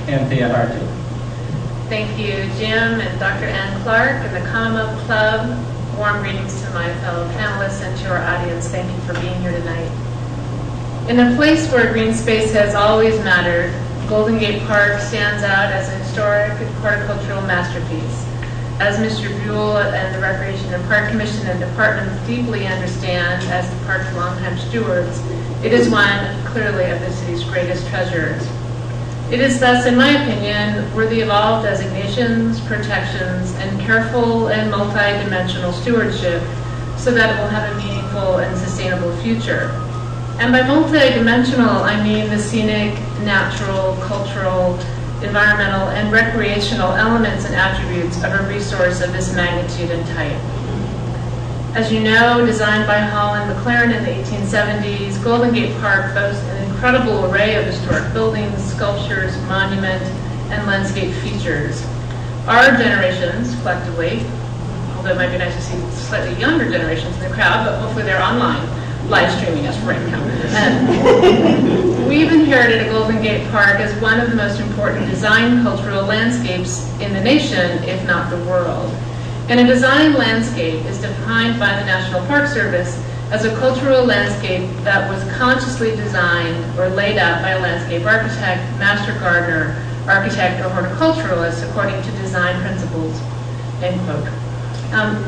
Anthea Hartig. Thank you, Jim and Dr. Ann Clark and the Commonwealth Club. Warm greetings to my fellow panelists and to our audience. Thank you for being here tonight. In a place where green space has always mattered, Golden Gate Park stands out as a historic horticultural masterpiece. As Mr. Buell and the Recreation and Park Commission and Department deeply understand as the park's longtime stewards, it is one, clearly, of the city's greatest treasures. It is thus, in my opinion, worthy of all designations, protections, and careful and multi-dimensional stewardship so that it will have a meaningful and sustainable future. And by multi-dimensional, I mean the scenic, natural, cultural, environmental, and recreational elements and attributes of a resource of this magnitude and type. As you know, designed by Hall and McLaren in the 1870s, Golden Gate Park boasts an incredible array of historic buildings, sculptures, monuments, and landscape features. Our generations, collectively, although it might be nice to see slightly younger generations in the crowd, but hopefully they're online, live streaming us right now. We've inherited a Golden Gate Park as one of the most important design cultural landscapes in the nation, if not the world. And a design landscape is defined by the National Park Service as a cultural landscape that was consciously designed or laid out by a landscape architect, master gardener, architect, or horticulturalist according to design principles, end quote.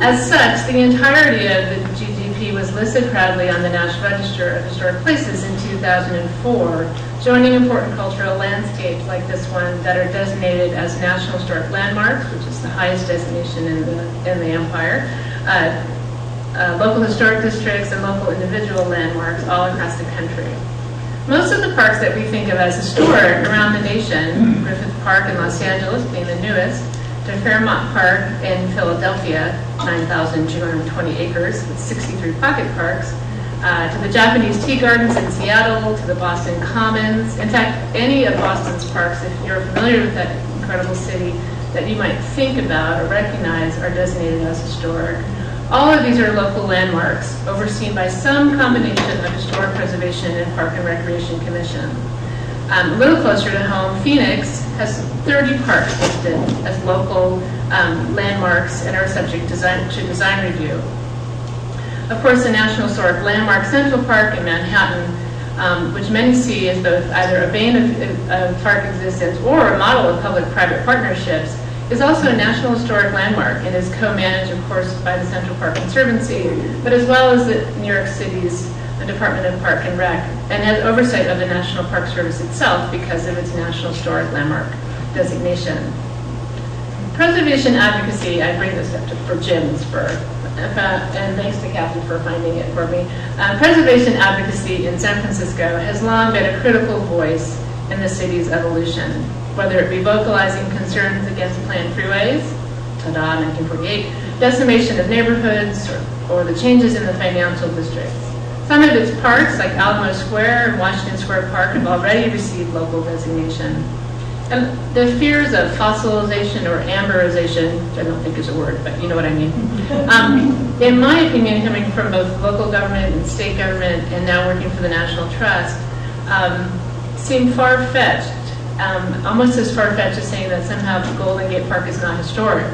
As such, the entirety of the GGP was listed proudly on the National Register of Historic Places in 2004, joining important cultural landscapes like this one that are designated as National Historic Landmarks, which is the highest designation in the empire, local historic districts, and local individual landmarks all across the country. Most of the parks that we think of as historic around the nation, Griffith Park in Los Angeles being the newest, to Fairmont Park in Philadelphia, 9,220 acres with 63 pocket parks, to the Japanese tea gardens in Seattle, to the Boston Commons. In fact, any of Boston's parks, if you're familiar with that incredible city, that you might think about or recognize are designated as historic. All of these are local landmarks overseen by some combination of Historic Preservation and Park and Recreation Commission. A little closer to home, Phoenix has 30 parks listed as local landmarks and are subject to design review. Of course, the National Historic Landmark Central Park in Manhattan, which many see as both either a bane of park existence or a model of public-private partnerships, is also a National Historic Landmark and is co-managed, of course, by the Central Park Conservancy, but as well as the New York City's Department of Park and Rec, and has oversight of the National Park Service itself because of its National Historic Landmark designation. Preservation advocacy, I bring this up for Jim's spur, and thanks to Katherine for finding it for me. Preservation advocacy in San Francisco has long been a critical voice in the city's evolution, whether it be vocalizing concerns against planned freeways, ta-da, 1948, decimation of neighborhoods, or the changes in the financial districts. Some of its parks, like Alamo Square and Washington Square Park, have already received local designation. And the fears of fossilization or amberization, which I don't think is a word, but you know what I mean, in my opinion, coming from both local government and state government and now working for the National Trust, seem far-fetched, almost as far-fetched as saying that somehow Golden Gate Park is not historic.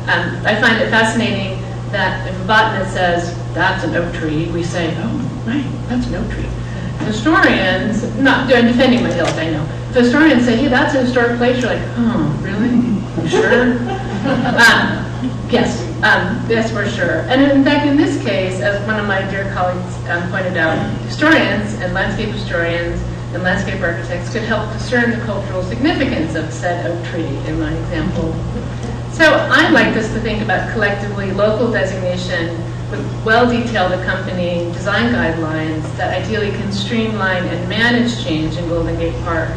I find it fascinating that if a botanist says, that's an oak tree, we say, oh, right, that's an oak tree. Historians, not defending my hilt, I know. If historians say, hey, that's a historic place, you're like, oh, really? You sure? Yes, we're sure. And in fact, in this case, as one of my dear colleagues pointed out, historians and landscape historians and landscape architects could help discern the cultural significance of said oak tree in my example. So I'd like us to think about collectively local designation with well-detailed accompanying design guidelines that ideally can streamline and manage change in Golden Gate Park.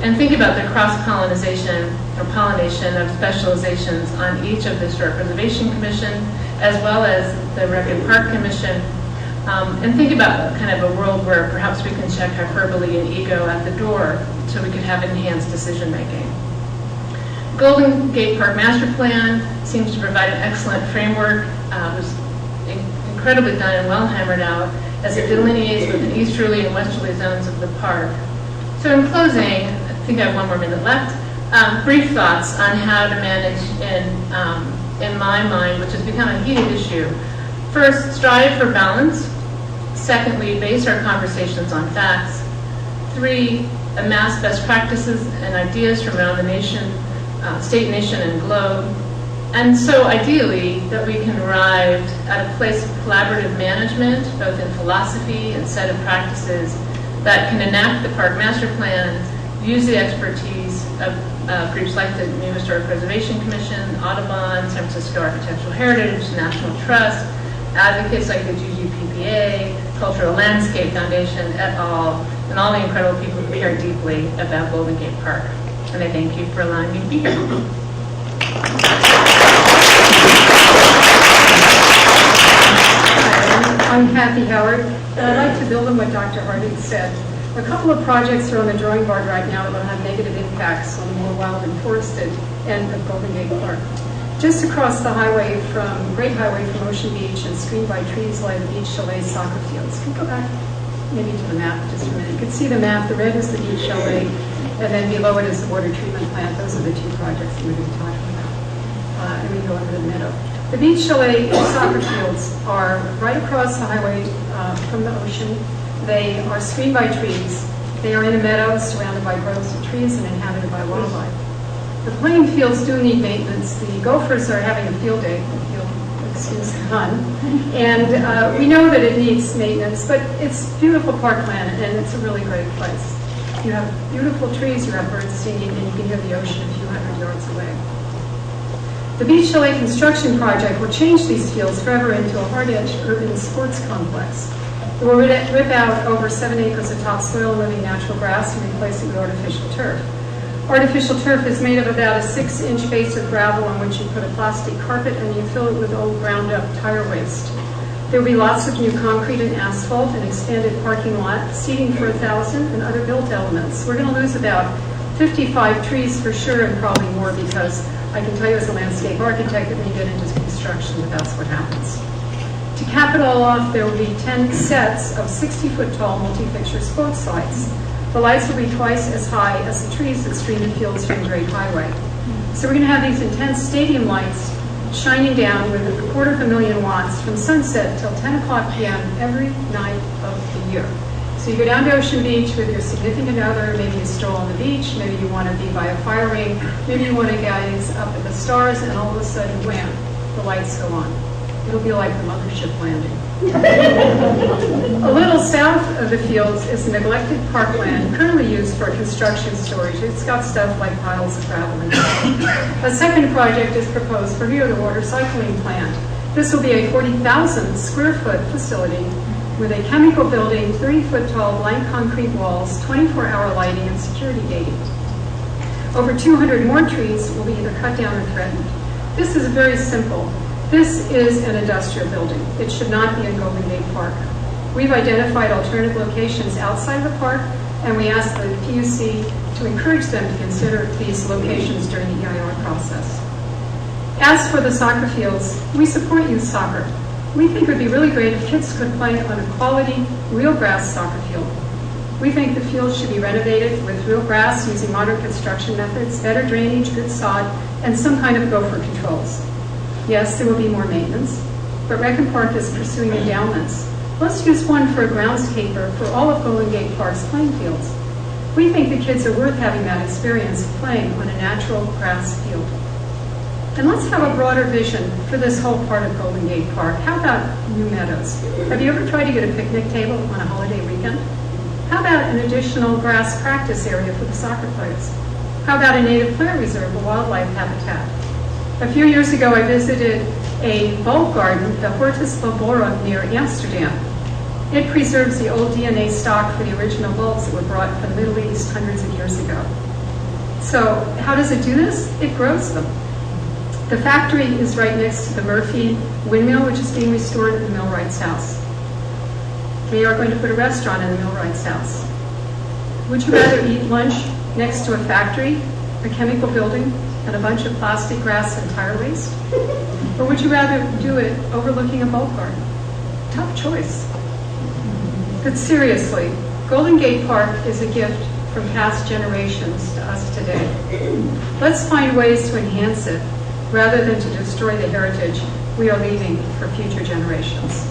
And think about the cross-pollination or pollination of specializations on each of the Historic Preservation Commission, as well as the Rec and Park Commission. And think about kind of a world where perhaps we can check hyperbole and ego at the door so we could have enhanced decision-making. Golden Gate Park Master Plan seems to provide an excellent framework. It was incredibly done and well hammered out as it delineates with the easterly and westerly zones of the park. So in closing, think I have 1 more minute left. Brief thoughts on how to manage in my mind, which has become a heated issue. First, strive for balance. Secondly, base our conversations on facts. 3, amass best practices and ideas from around the nation, state, nation, and globe. And so ideally, that we can arrive at a place of collaborative management, both in philosophy and set of practices that can enact the park master plan, use the expertise of groups like the New Historic Preservation Commission, Audubon, San Francisco Architectural Heritage, National Trust, advocates like the GGPPA, Cultural Landscape Foundation, et al., and all the incredible people who care deeply about Golden Gate Park. And I thank you for allowing me to be here. I'm Kathy Howard, and I'd like to build on what Dr. Hartig said. A couple of projects are on the drawing board right now that will have negative impacts on the more wild and forested end of Golden Gate Park. Just across the highway Great Highway from Ocean Beach and screened by trees lie the Beach Chalet soccer fields. Can you go back maybe to the map just a minute? You can see the map. The red is the Beach Chalet, and then below it is the water treatment plant. Those are the 2 projects that we're going to be talking about. And we go over to the meadow. The Beach Chalet soccer fields are right across the highway from the ocean. They are screened by trees. They are in a meadow surrounded by groves of trees and inhabited by wildlife. The playing fields do need maintenance. The Gophers are having a field day, if you'll excuse the pun. And we know that it needs maintenance, but it's beautiful parkland and it's a really great place. You have beautiful trees, you have birds singing, and you can hear the ocean a few hundred yards away. The Beach Chalet construction project will change these fields forever into a hard-edge urban sports complex. It will rip out over 7 acres of topsoil and living natural grass and replace it with artificial turf. Artificial turf is made of about a 6-inch base of gravel on which you put a plastic carpet and you fill it with old ground-up tire waste. There will be lots of new concrete and asphalt, an expanded parking lot, seating for 1,000, and other built elements. We're going to lose about 55 trees for sure, and probably more, because I can tell you as a landscape architect that when you get into construction, that's what happens. To cap it all off, there will be 10 sets of 60-foot tall multi-fixtures both sides. The lights will be twice as high as the trees that screen the fields from Great Highway. So we're going to have these intense stadium lights shining down with 250,000 watts from sunset till 10 o'clock p.m. every night of the year. So you go down to Ocean Beach with your significant other, maybe you stroll on the beach, maybe you want to be by a fire ring, maybe you want to gaze up at the stars, and all of a sudden, wham, the lights go on. It'll be like the mothership landing. A little south of the fields is a neglected parkland currently used for construction storage. It's got stuff like piles of gravel and stuff. A second project is proposed for here, the water cycling plant. This will be a 40,000 square foot facility with a chemical building, 30-foot tall blank concrete walls, 24-hour lighting, and security gating. Over 200 more trees will be either cut down or threatened. This is very simple. This is an industrial building. It should not be in Golden Gate Park. We've identified alternative locations outside the park, and we asked the PUC to encourage them to consider these locations during the EIR process. As for the soccer fields, we support youth soccer. We think it would be really great if kids could play on a quality, real grass soccer field. We think the field should be renovated with real grass using modern construction methods, better drainage, good sod, and some kind of gopher controls. Yes, there will be more maintenance, but Recon Park is pursuing endowments. Let's use one for a groundskeeper for all of Golden Gate Park's playing fields. We think the kids are worth having that experience of playing on a natural grass field. And let's have a broader vision for this whole part of Golden Gate Park. How about new meadows? Have you ever tried to get a picnic table on a holiday weekend? How about an additional grass practice area for the soccer players? How about a native plant reserve, a wildlife habitat? A few years ago, I visited a bulb garden, the Hortus Laborum, near Amsterdam. It preserves the old DNA stock for the original bulbs that were brought from the Middle East hundreds of years ago. So how does it do this? It grows them. The factory is right next to the Murphy windmill, which is being restored at the millwright's house. They are going to put a restaurant in the millwright's house. Would you rather eat lunch next to a factory, a chemical building, and a bunch of plastic, grass, and tire waste? Or would you rather do it overlooking a bulb garden? Tough choice. But seriously, Golden Gate Park is a gift from past generations to us today. Let's find ways to enhance it rather than to destroy the heritage we are leaving for future generations.